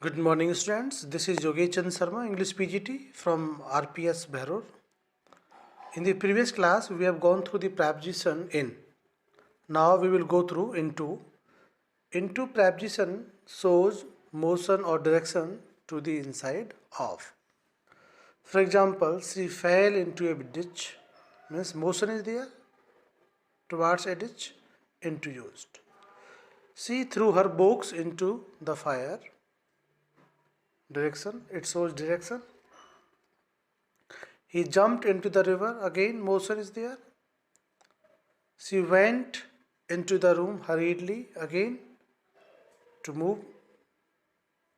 Good morning, students. This is Yogesh Chand Sharma, English PGT from RPS Behror. In the previous class, we have gone through the preposition in. Now we will go through into. Into preposition shows motion or direction to the inside of. For example, she fell into a ditch. Means motion is there towards a ditch. Into used. She threw her books into the fire. Direction. It shows direction. He jumped into the river. Again, motion is there. She went into the room hurriedly. Again, to move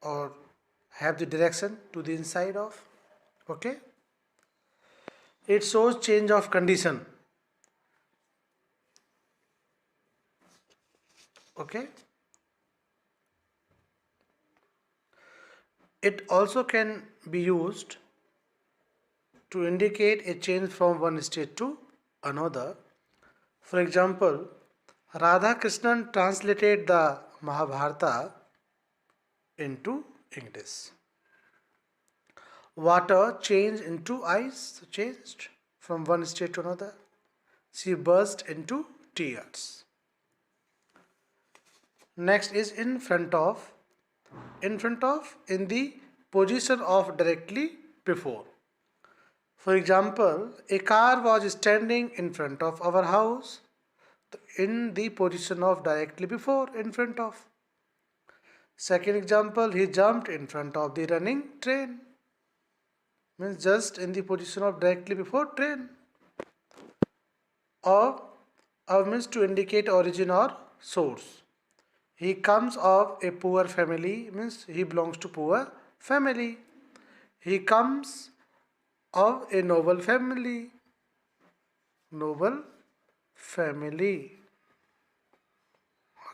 or have the direction to the inside of. Okay. It shows change of condition. Okay. It also can be used to indicate a change from one state to another. For example, Radha Krishnan translated the Mahabharata into English. Water changed into ice, changed from one state to another. She burst into tears. Next is in front of. In front of, in the position of directly before. For example, a car was standing in front of our house in the position of directly before, in front of. Second example, he jumped in front of the running train. Means just in the position of directly before train. Or means to indicate origin or source. He comes of a poor family, means he belongs to poor family. He comes of a noble family. Noble family.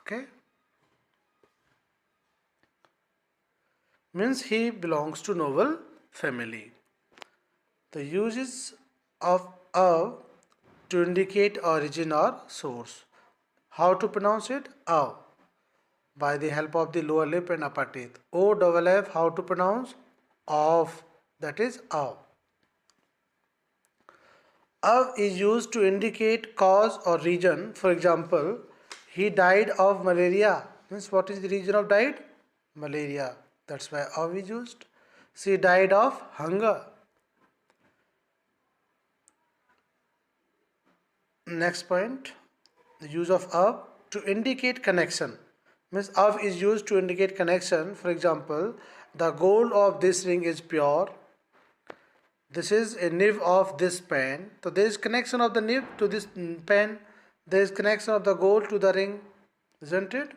Okay. Means he belongs to noble family. The uses of to indicate origin or source. How to pronounce it? Av. By the help of the lower lip and upper teeth. O double F, how to pronounce? Of. That is av. Of is used to indicate cause or reason. For example, he died of malaria. Means what is the reason of died? Malaria. That's why of is used. She died of hunger. Next point, the use of to indicate connection. Means of is used to indicate connection. For example, the gold of this ring is pure. This is a nib of this pen. So there is connection of the nib to this pen. There is connection of the gold to the ring, isn't it?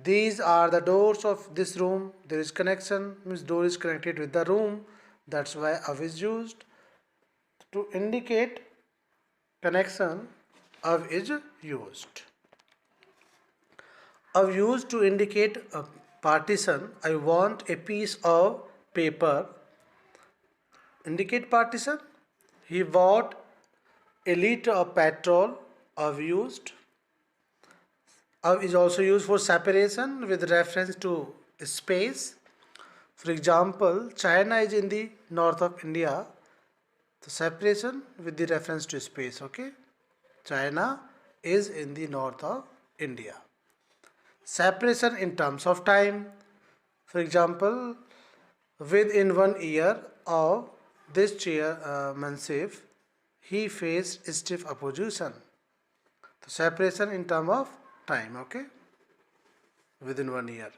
These are the doors of this room. There is connection, means door is connected with the room. That's why of is used. To indicate connection, of is used. Of used to indicate a partition. I want a piece of paper. Indicate partition. He bought a liter of petrol. Of used. Of is also used for separation with reference to space. For example, China is in the north of India. The separation with the reference to space. Okay. China is in the north of India. Separation in terms of time. For example, within 1 year of this chairmanship, he faced stiff opposition. The separation in terms of time, okay? Within 1 year.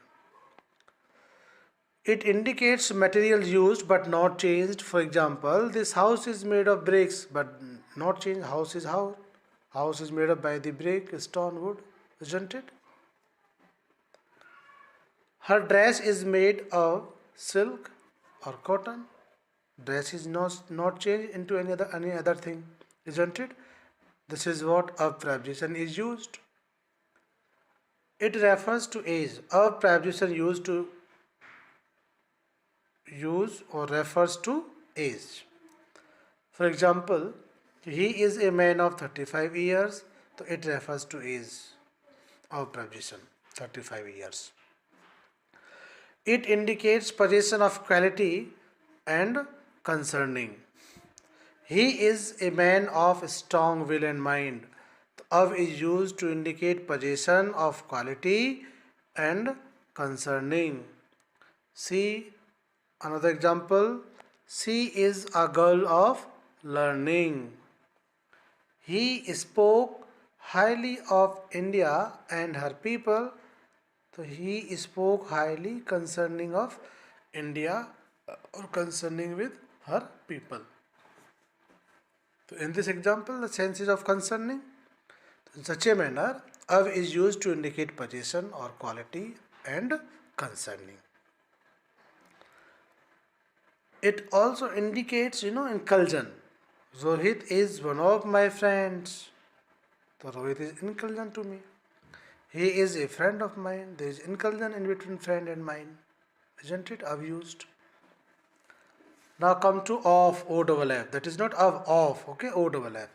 It indicates material used but not changed. For example, this house is made of bricks but not changed. House is house. House is made up by the brick, stone, wood, isn't it? Her dress is made of silk or cotton. Dress is not changed into any other thing, isn't it? This is what a preposition is used. It refers to age. A preposition used to use or refers to age. For example, he is a man of 35 years. So it refers to age of preposition 35 years. It indicates possession of quality and concerning. He is a man of strong will and mind. The of is used to indicate possession of quality and concerning. See another example. She is a girl of learning. He spoke highly of India and her people. So he spoke highly concerning of India or concerning with her people. So in this example, the sense is of concerning. In such a manner, of is used to indicate possession or quality and concerning. It also indicates, inclusion. Rohit is one of my friends. So Rohit is inclusion to me. He is a friend of mine. There is inclusion in between friend and mine. Isn't it? Of used. Now come to of, O double F. That is not of, okay, O double F.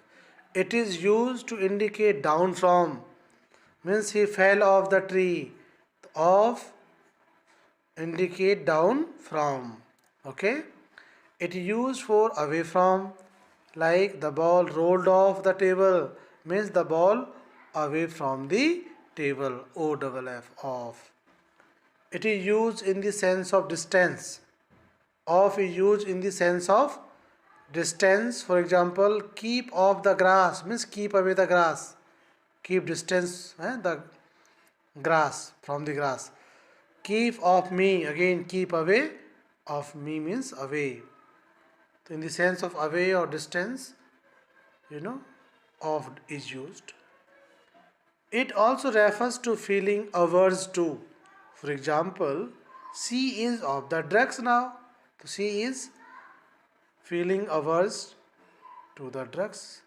It is used to indicate down from. Means he fell off the tree. Of indicate down from. Okay. It is used for away from. Like the ball rolled off the table. Means the ball away from the table. O double F, off. It is used in the sense of distance. Off is used in the sense of distance. For example, keep off the grass means keep away the grass. Keep distance the grass from the grass. Keep off me, again keep away of me means away. So in the sense of away or distance, off is used. It also refers to feeling averse to. For example, she is of the drugs now. So she is feeling averse to the drugs.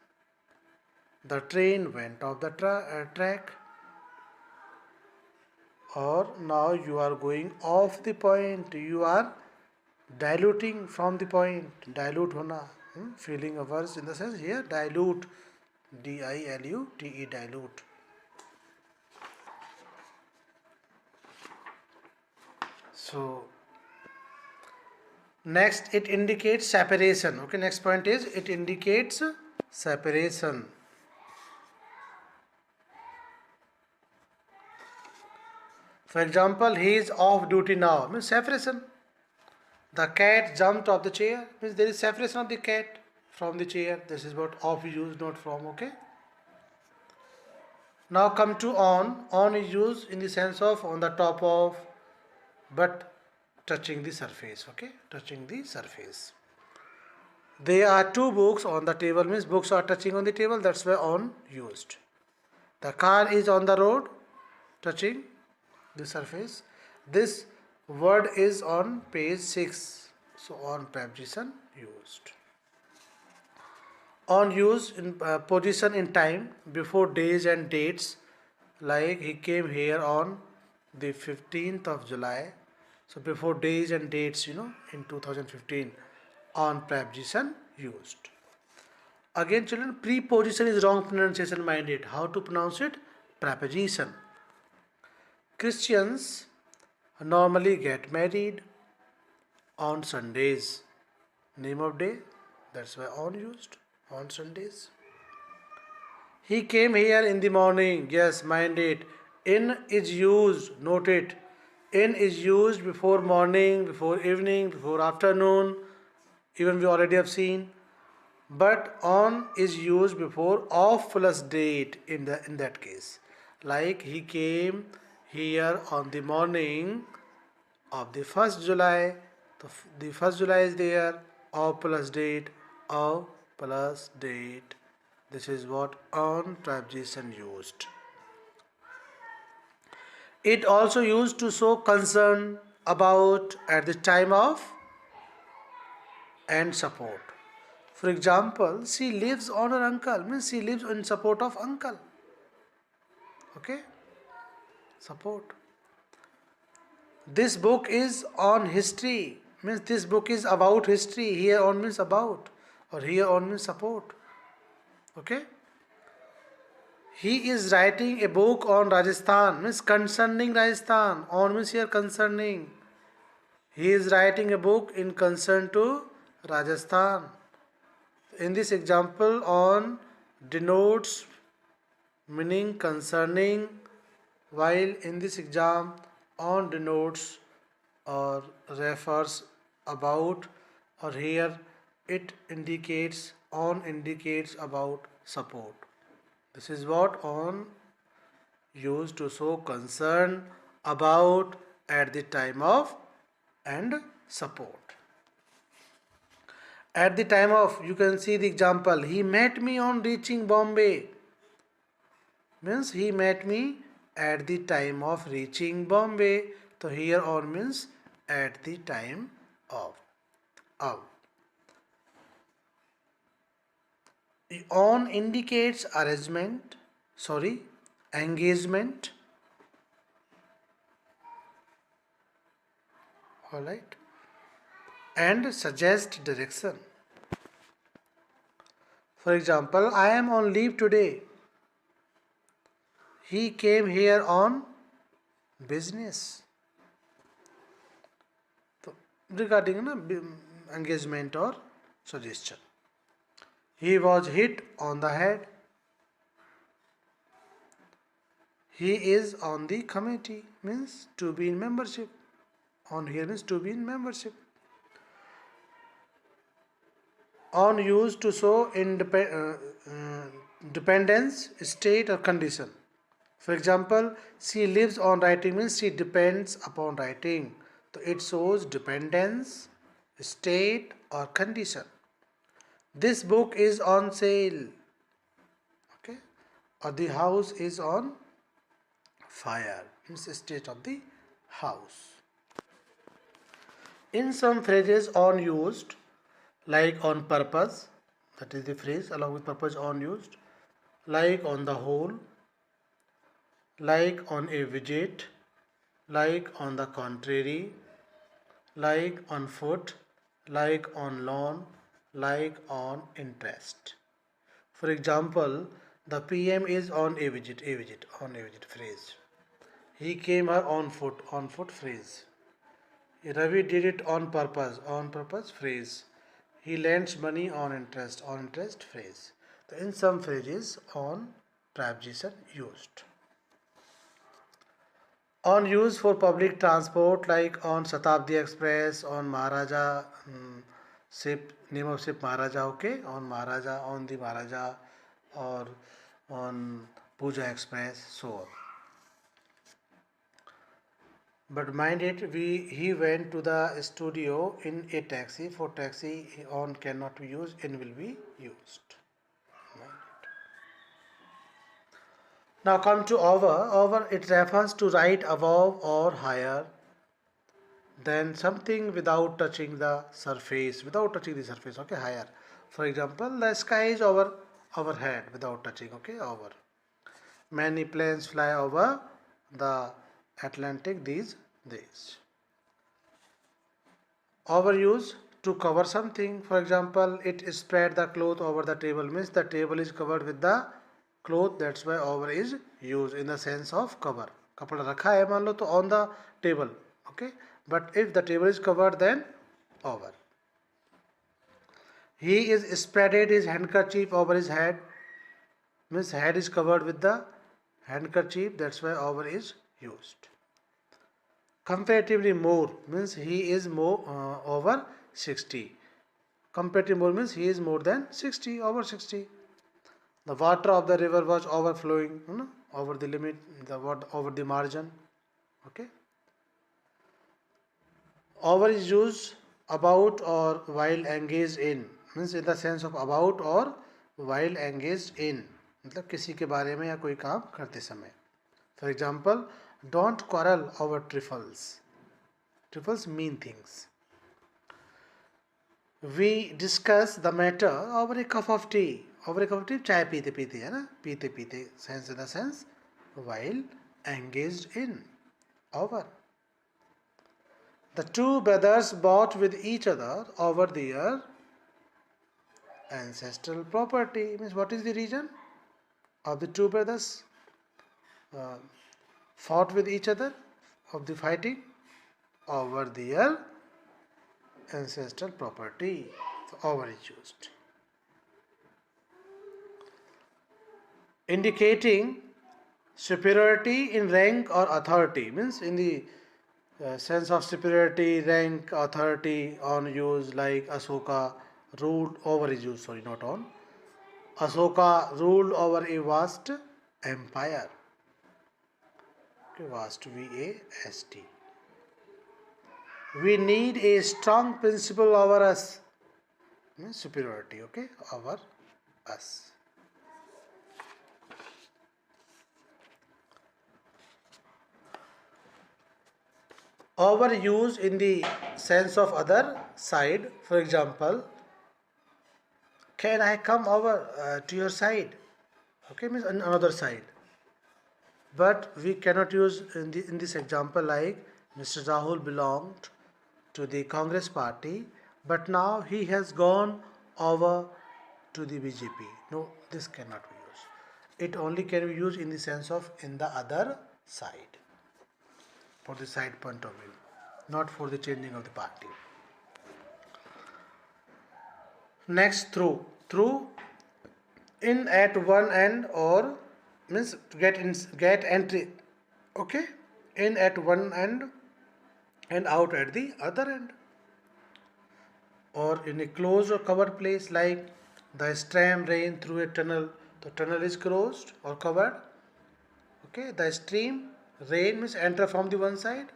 The train went off the track. Or now you are going off the point. You are diluting from the point. Dilute hona. Feeling averse in the sense here dilute. D-I-L-U-T-E, dilute. So next it indicates separation. Okay, next point is it indicates separation. For example, he is off duty now means separation. The cat jumped off the chair means there is separation of the cat from the chair. This is what off is used, not from. Okay. Now come to on. On is used in the sense of on the top of, but touching the surface. Okay, touching the surface. There are two books on the table means books are touching on the table. That's why on used. The car is on the road, touching the surface. This word is on page 6. So on preposition used. On use in position in time before days and dates, like he came here on the 15th of July. So before days and dates, in 2015, on preposition used. Again, children, preposition is wrong pronunciation, mind it. How to pronounce it? Preposition. Christians normally get married on Sundays. Name of day, that's why on used. On Sundays. He came here in the morning. Yes, mind it. In is used. Note it. In is used before morning, before evening, before afternoon. Even we already have seen. But on is used before of plus date in that case. Like he came here on the morning of the 1st July. The 1st July is there. Of plus date. Of plus date. This is what on preposition used. It also used to show concern about at the time of and support. For example, she lives on her uncle means she lives in support of uncle. Okay, support. This book is on history means this book is about history. Here on means about, or here on means support. Okay. He is writing a book on Rajasthan means concerning Rajasthan. On means here concerning. He is writing a book in concern to Rajasthan. In this example, on denotes meaning concerning, while in this exam on denotes or refers about, or here it indicates, on indicates about support. This is what on used to show concern about at the time of and support. At the time of, you can see the example, he met me on reaching Bombay, means he met me at the time of reaching Bombay. So here on means at the time of. On indicates arrangement, engagement. Alright. And suggest direction. For example, I am on leave today. He came here on business. So, regarding engagement or suggestion. He was hit on the head. He is on the committee, means to be in membership. On here means to be in membership. On used to show dependence, state or condition. For example, she lives on writing means she depends upon writing. So it shows dependence, state or condition. This book is on sale. Okay. Or the house is on fire, means state of the house. In some phrases on used, like on purpose, that is the phrase along with purpose on used, like on the whole, like on a visit, like on the contrary, like on foot, like on lawn, like on interest. For example, the PM is on a visit, on a visit phrase. He came here on foot phrase. Ravi did it on purpose phrase. He lends money on interest phrase. So in some phrases on preposition used. On use for public transport, like on Shatabdi Express, on Maharaja ship, name of ship Maharaja, okay, on Maharaja, on the Maharaja, or on Puja Express, so on. But mind it, he went to the studio in a taxi. For taxi, on cannot be used, in will be used. Mind it. Now come to over. Over, it refers to right above or higher than something without touching the surface. Okay, higher. For example, the sky is over our head without touching, okay, over. Many planes fly over the Atlantic these days. Overuse, to cover something. For example, it spread the cloth over the table, means the table is covered with the cloth, that's why over is used in the sense of cover. कपड़ा रखा है मान लो तो on the table, okay, but if the table is covered then over. He is spreaded his handkerchief over his head, means head is covered with the handkerchief, that's why over is used. Comparatively more means he is more over 60. Comparatively more means he is more than 60, over 60. The water of the river was overflowing, over the limit, over the margin. Okay. Over is used about or while engaged in, means in the sense of about or while engaged in, मतलब किसी के बारे में या कोई काम करते समय. For example, don't quarrel over trifles. Trifles mean things. We discuss the matter over a cup of tea. Over a cup of tea, चाय पीते पीते है ना, पीते पीते, sense in the sense while engaged in, over. The two brothers bought with each other over their ancestral property. Means what is the reason of the two brothers fought with each other, of the fighting over their ancestral property. So over is used. Indicating superiority in rank or authority, means in the sense of superiority, rank, authority, on use, like Asoka ruled over is used, sorry, not on. Asoka ruled over a vast empire. Okay, vast, V-A-S-T. We need a strong principle over us, means superiority, okay, over us. Overuse in the sense of other side. For example, can I come over to your side? Okay, means on another side. But we cannot use in this example, like Mr. Rahul belonged to the Congress party, but now he has gone over to the BJP. No, this cannot be used. It only can be used in the sense of in the other side, for the side point of view, not for the changing of the party. Next, through. Through, in at one end, or means get entry, okay, in at one end and out at the other end, or in a closed or covered place, like the stream rain through a tunnel. The tunnel is closed or covered. Okay, the stream rain means enter from the one side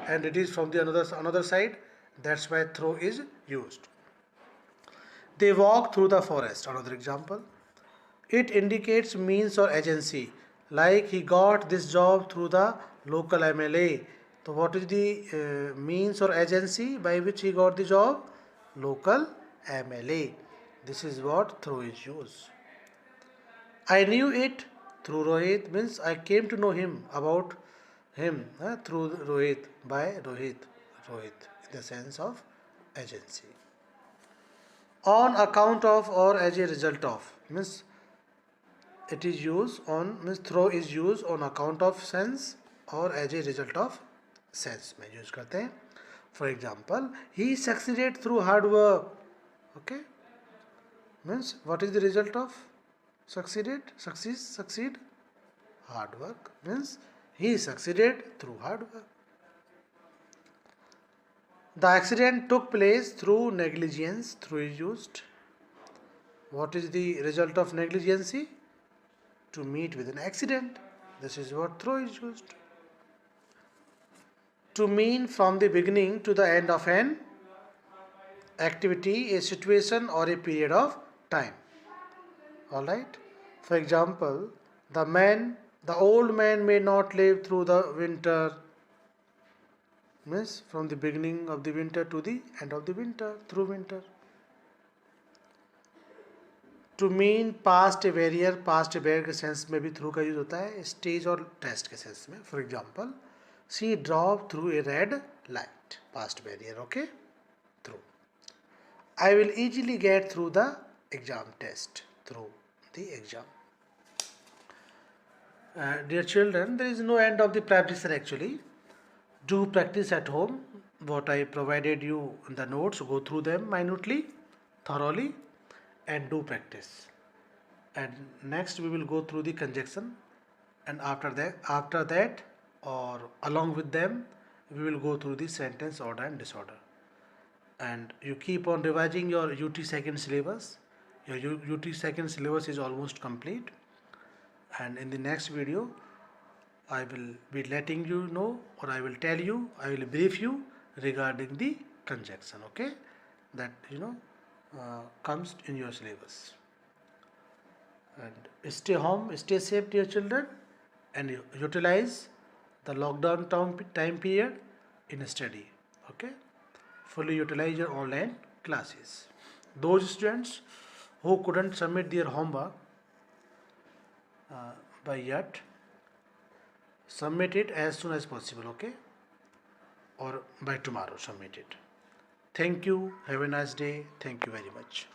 and it is from the another side. That's why through is used. They walk through the forest. Another example. It indicates means or agency. Like he got this job through the local MLA. So what is the means or agency by which he got the job? Local MLA. This is what through is used. I knew it through Rohit, means I came to know him about him through Rohit, by Rohit. Rohit in the sense of agency. On account of or as a result of, means it is used on, means through is used on account of sense or as a result of sense में use करते हैं. For example, he succeeded through hard work. Okay, means what is the result of succeed, hard work, means he succeeded through hard work. The accident took place through negligence. Through is used. What is the result of negligence? To meet with an accident. This is what through is used. To mean from the beginning to the end of an activity, a situation or a period of time. Alright. For example, the old man may not live through the winter, means from the beginning of the winter to the end of the winter, through winter. To mean past barrier, past barrier के sense में भी through का use होता है, stage और test के sense में. For example, she drop through a red light, past barrier, okay, through. I will easily get through the exam test, through the exam. Dear children, there is no end of the practice actually. Do practice at home. What I provided you in the notes, go through them minutely, thoroughly, and do practice. And next we will go through the conjunction, and after that or along with them we will go through the sentence order and disorder. And you keep on revising your UT second syllabus. Your UT second syllabus is almost complete, and in the next video I will be letting you know, or I will tell you, I will brief you regarding the conjunction, okay, that comes in your syllabus. And stay home, stay safe, dear children, and utilize the lockdown time period in study, okay. Fully utilize your online classes. Those students who couldn't submit their homework by yet, submit it as soon as possible, okay, or by tomorrow submit it. Thank you. Have a nice day. Thank you very much.